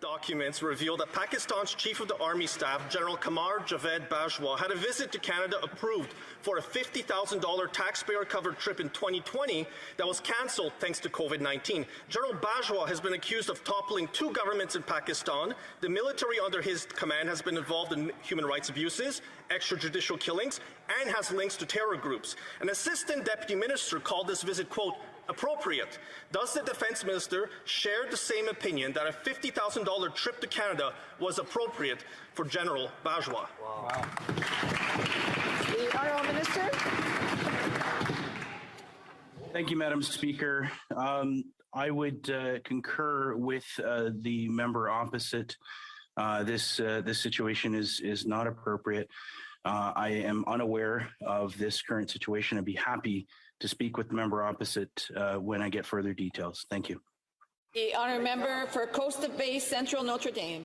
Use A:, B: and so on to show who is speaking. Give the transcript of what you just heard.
A: Documents reveal that Pakistan's Chief of the Army Staff, General Qamar Javed had a visit to Canada approved for a $50,000 taxpayer-covered trip in 2020 that was cancelled thanks to COVID-19. General Bajwa has been accused of toppling two governments in Pakistan. The military under his command has been involved in human rights abuses, extrajudicial killings, and has links to terror groups. An assistant deputy minister called this visit, quote, appropriate. Does the defense minister share the same opinion that a $50,000 trip to Canada was appropriate for General Bajwa?
B: Wow. The Honourable Minister.
C: Thank you, Madam Speaker. I would concur with the member opposite. This situation is not appropriate. I am unaware of this current situation. I'd be happy to speak with the member opposite when I get further details. Thank you.
B: The honourable member for Coast of Bay Central Notre Dame.